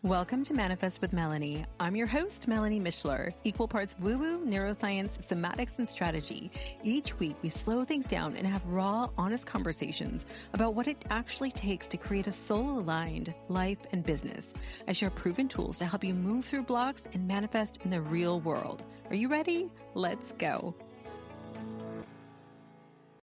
Welcome to Manifest with Melanie. I'm your host, Melanie Mishler, equal parts woo-woo, neuroscience, somatics, and strategy. Each week, we slow things down and have raw, honest conversations about what it actually takes to create a soul-aligned life and business. I share proven tools to help you move through blocks and manifest in the real world. Are you ready? Let's go.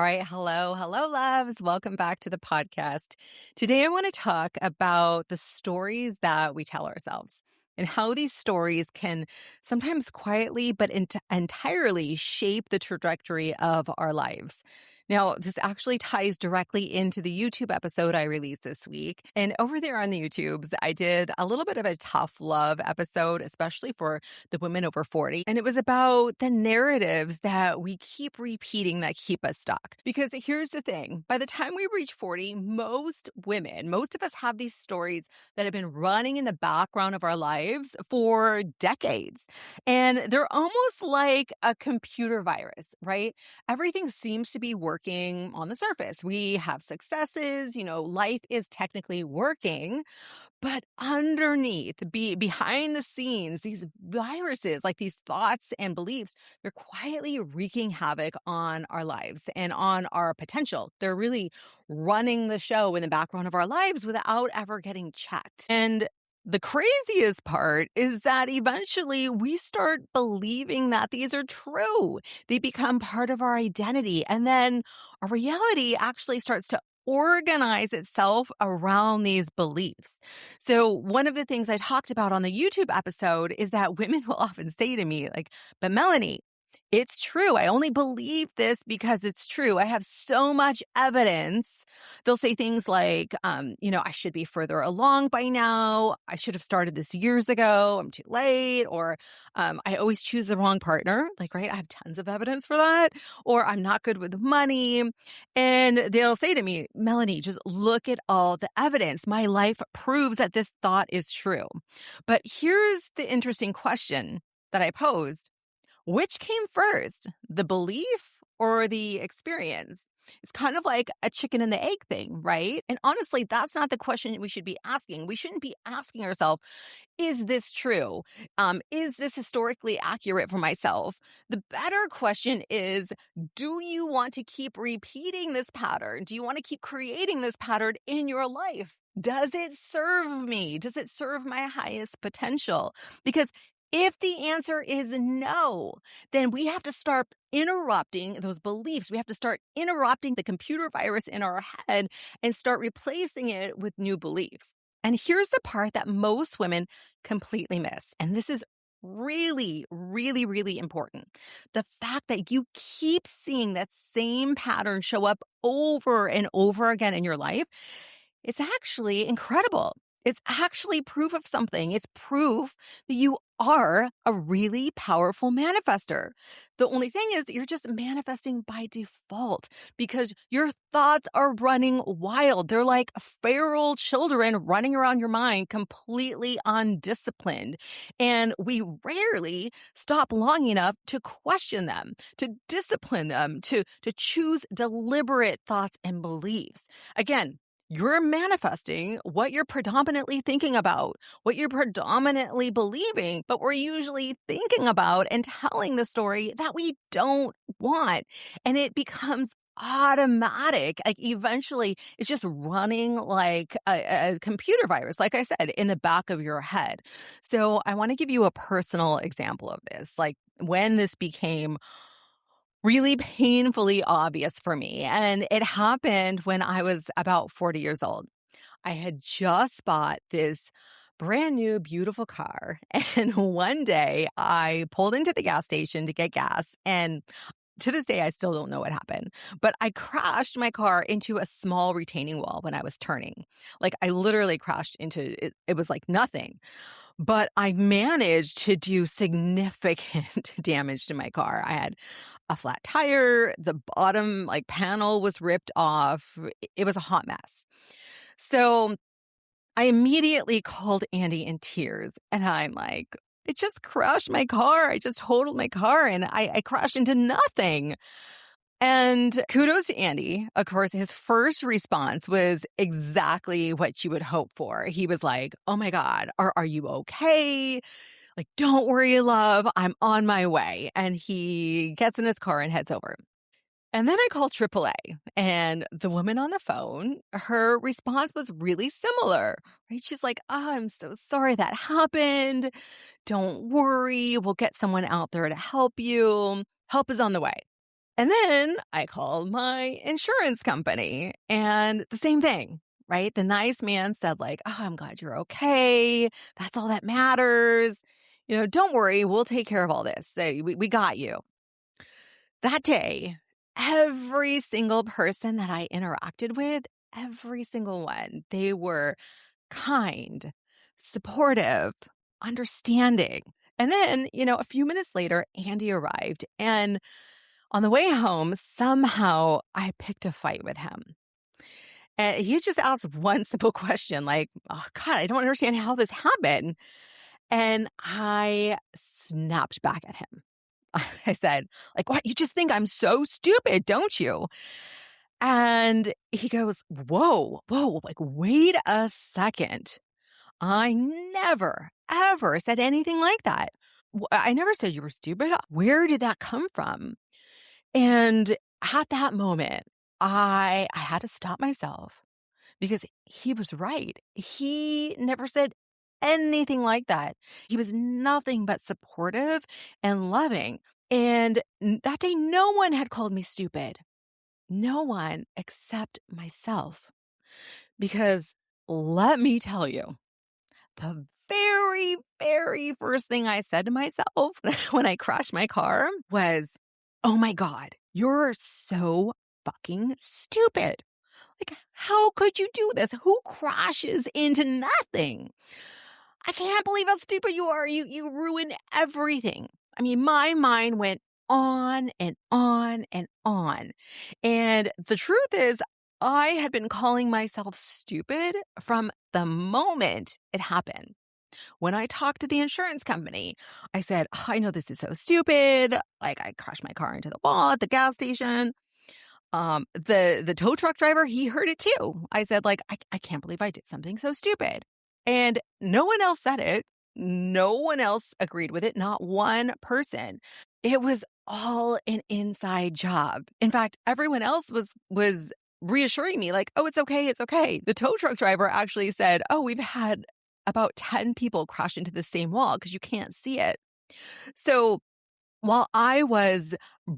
All right. Hello, loves. Welcome back to the podcast. Today, I want to talk about the stories that we tell ourselves and how these stories can sometimes quietly but entirely shape the trajectory of our lives. Now, this actually ties directly into the YouTube episode I released this week. And over there on the YouTubes, I did a little bit of a tough love episode, especially for the women over 40. And it was about the narratives that we keep repeating that keep us stuck. Because here's the thing, by the time we reach 40, most of us have these stories that have been running in the background of our lives for decades. And they're almost like a computer virus, right? Everything seems to be working on the surface. We have successes, life is technically working, but underneath, behind the scenes, these viruses, like these thoughts and beliefs, they're quietly wreaking havoc on our lives and on our potential. They're really running the show in the background of our lives without ever getting checked. And the craziest part is that eventually we start believing that these are true. They become part of our identity. And then our reality actually starts to organize itself around these beliefs. So one of the things I talked about on the YouTube episode is that women will often say to me, like, but Melanie, it's true. I only believe this because it's true. I have so much evidence. They'll say things like, I should be further along by now. I should have started this years ago. I'm too late. Or I always choose the wrong partner. Like, right? I have tons of evidence for that. Or I'm not good with money. And they'll say to me, Melanie, just look at all the evidence. My life proves that this thought is true. But here's the interesting question that I posed. Which came first, the belief or the experience? It's kind of like a chicken and the egg thing, right? And honestly, that's not the question we should be asking. We shouldn't be asking ourselves, is this true? Is this historically accurate for myself? The better question is, do you want to keep repeating this pattern? Do you want to keep creating this pattern in your life? Does it serve me? Does it serve my highest potential? Because if the answer is no, then we have to start interrupting those beliefs. We have to start interrupting the computer virus in our head and start replacing it with new beliefs. And here's the part that most women completely miss. And this is really, really, really important. The fact that you keep seeing that same pattern show up over and over again in your life, it's actually incredible. It's actually proof of something. It's proof that you are a really powerful manifestor. The only thing is you're just manifesting by default because your thoughts are running wild. They're like feral children running around your mind, completely undisciplined. And we rarely stop long enough to question them, to discipline them, to choose deliberate thoughts and beliefs. Again, you're manifesting what you're predominantly thinking about, what you're predominantly believing, but we're usually thinking about and telling the story that we don't want. And it becomes automatic. Like eventually it's just running like a computer virus, like I said, in the back of your head. So I want to give you a personal example of this. Like when this became really painfully obvious for me. And it happened when I was about 40 years old. I had just bought this brand new, beautiful car. And one day I pulled into the gas station to get gas. And to this day, I still don't know what happened, but I crashed my car into a small retaining wall when I was turning. Like I literally crashed into it. It was like nothing. But I managed to do significant damage to my car. I had a flat tire. The bottom panel was ripped off. It was a hot mess. So I immediately called Andy in tears and I'm like, it just crashed my car. I just totaled my car and I crashed into nothing. And kudos to Andy. Of course, his first response was exactly what you would hope for. He was like, "Oh my God, are you okay? Like, don't worry, love. I'm on my way." And he gets in his car and heads over. And then I called AAA, and the woman on the phone, her response was really similar, right? She's like, "Oh, I'm so sorry that happened. Don't worry. We'll get someone out there to help you. Help is on the way." And then I called my insurance company and the same thing, right? The nice man said like, "Oh, I'm glad you're okay. That's all that matters. Don't worry. We'll take care of all this. So we got you." That day, every single person that I interacted with, every single one, they were kind, supportive, understanding. And then, a few minutes later, Andy arrived. And on the way home, somehow I picked a fight with him. And he just asked one simple question like, "Oh, God, I don't understand how this happened." And I snapped back at him. I said, like, "What? You just think I'm so stupid, don't you?" And he goes, "Whoa, whoa, like, wait a second. I never, ever said anything like that. I never said you were stupid. Where did that come from?" And at that moment, I had to stop myself because he was right. He never said anything like that. He was nothing but supportive and loving. And that day, no one had called me stupid. No one except myself. Because let me tell you, the very, very first thing I said to myself when I crashed my car was, "Oh my God, you're so fucking stupid. Like, how could you do this? Who crashes into nothing? I can't believe how stupid you are. You ruined everything." I mean, my mind went on and on and on. And the truth is, I had been calling myself stupid from the moment it happened. When I talked to the insurance company, I said, "Oh, I know this is so stupid. Like, I crashed my car into the wall at the gas station." The tow truck driver, he heard it too. I said, like, I can't believe I did something so stupid. And no one else said it. No one else agreed with it. Not one person. It was all an inside job. In fact, everyone else was reassuring me, like, "Oh, it's okay. It's okay." The tow truck driver actually said, "Oh, we've had about 10 people crash into the same wall because you can't see it." So while I was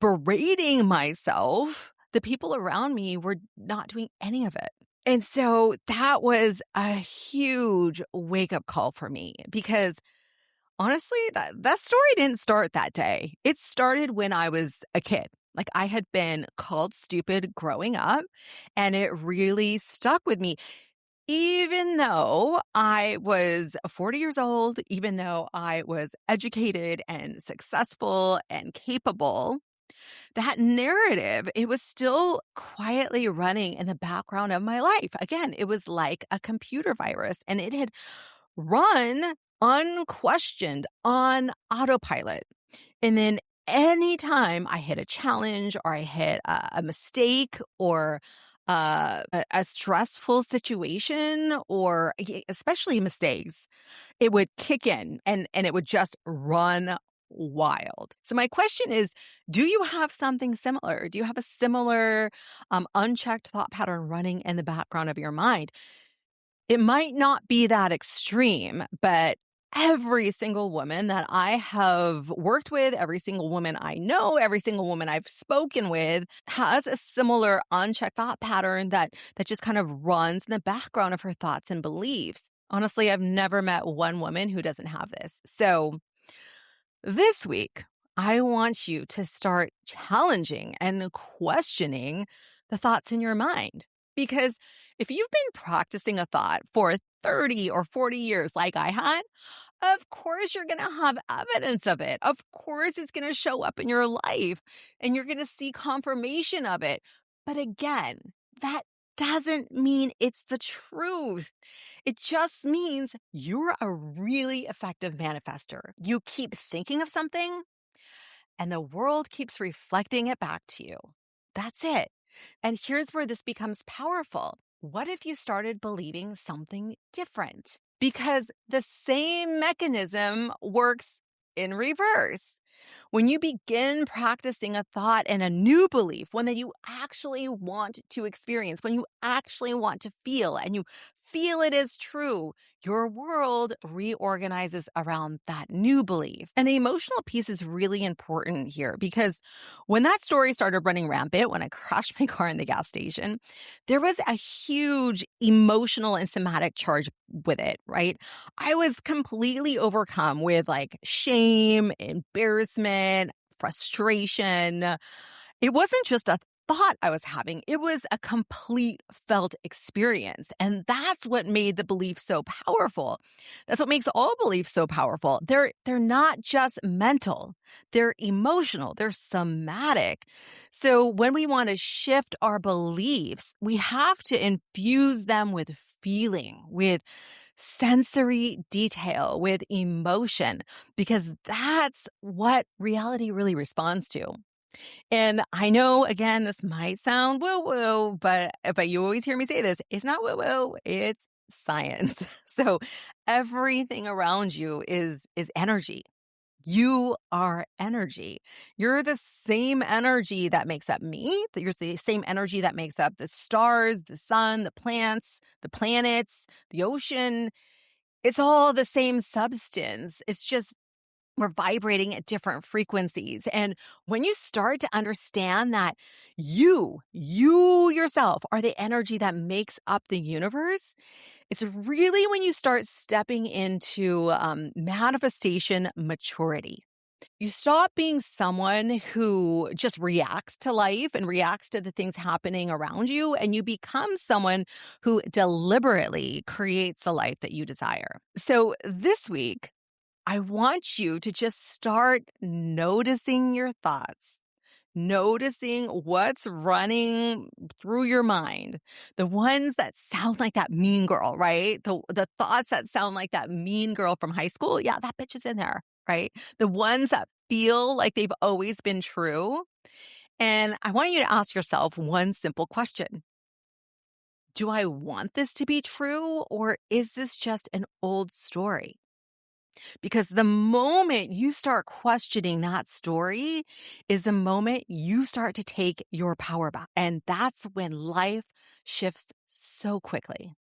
berating myself, the people around me were not doing any of it. And so that was a huge wake up call for me because honestly, that story didn't start that day. It started when I was a kid. Like I had been called stupid growing up, and it really stuck with me. Even though I was 40 years old, even though I was educated and successful and capable, that narrative, it was still quietly running in the background of my life. Again, it was like a computer virus, and it had run unquestioned on autopilot. And then anytime I hit a challenge or I hit a mistake or a stressful situation or especially mistakes, it would kick in and it would just run wild. So my question is, do you have something similar? Do you have a similar unchecked thought pattern running in the background of your mind? It might not be that extreme, but every single woman that I have worked with, every single woman I know, every single woman I've spoken with has a similar unchecked thought pattern that just kind of runs in the background of her thoughts and beliefs. Honestly, I've never met one woman who doesn't have this. So this week, I want you to start challenging and questioning the thoughts in your mind. Because if you've been practicing a thought for 30 or 40 years, like I had, of course you're going to have evidence of it. Of course it's going to show up in your life and you're going to see confirmation of it. But again, that doesn't mean it's the truth. It just means you're a really effective manifester. You keep thinking of something and the world keeps reflecting it back to you. That's it. And here's where this becomes powerful. What if you started believing something different? Because the same mechanism works in reverse. When you begin practicing a thought and a new belief, one that you actually want to experience, when you actually want to feel, and you feel it is true, your world reorganizes around that new belief. And the emotional piece is really important here because when that story started running rampant, when I crashed my car in the gas station, there was a huge emotional and somatic charge with it, right? I was completely overcome with like shame, embarrassment, frustration. It wasn't just a thought I was having, it was a complete felt experience. And that's what made the belief so powerful. That's what makes all beliefs so powerful. They're not just mental, they're emotional, they're somatic. So when we want to shift our beliefs, we have to infuse them with feeling, with sensory detail, with emotion, because that's what reality really responds to. And I know, again, this might sound woo-woo, but you always hear me say this. It's not woo-woo, it's science. So everything around you is energy. You are energy. You're the same energy that makes up me. You're the same energy that makes up the stars, the sun, the plants, the planets, the ocean. It's all the same substance. It's just we're vibrating at different frequencies. And when you start to understand that you yourself are the energy that makes up the universe, it's really when you start stepping into manifestation maturity. You stop being someone who just reacts to life and reacts to the things happening around you, and you become someone who deliberately creates the life that you desire. So this week, I want you to just start noticing your thoughts, noticing what's running through your mind. The ones that sound like that mean girl, right? The thoughts that sound like that mean girl from high school. Yeah, that bitch is in there, right? The ones that feel like they've always been true. And I want you to ask yourself one simple question. Do I want this to be true, or is this just an old story? Because the moment you start questioning that story is the moment you start to take your power back. And that's when life shifts so quickly.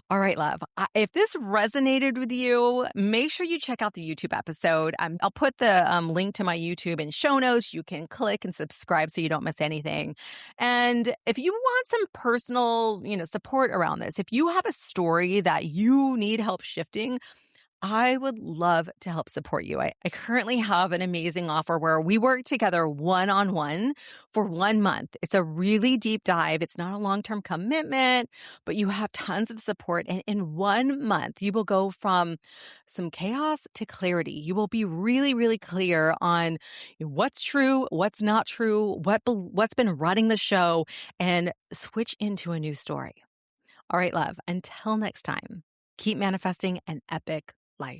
All right, love. If this resonated with you, make sure you check out the YouTube episode. I'll put the link to my YouTube in show notes. You can click and subscribe so you don't miss anything. And if you want some personal, support around this, if you have a story that you need help shifting, I would love to help support you. I currently have an amazing offer where we work together one-on-one for 1 month. It's a really deep dive. It's not a long-term commitment, but you have tons of support. And in 1 month, you will go from some chaos to clarity. You will be really, really clear on what's true, what's not true, what's been running the show, and switch into a new story. All right, love. Until next time, keep manifesting an epic life.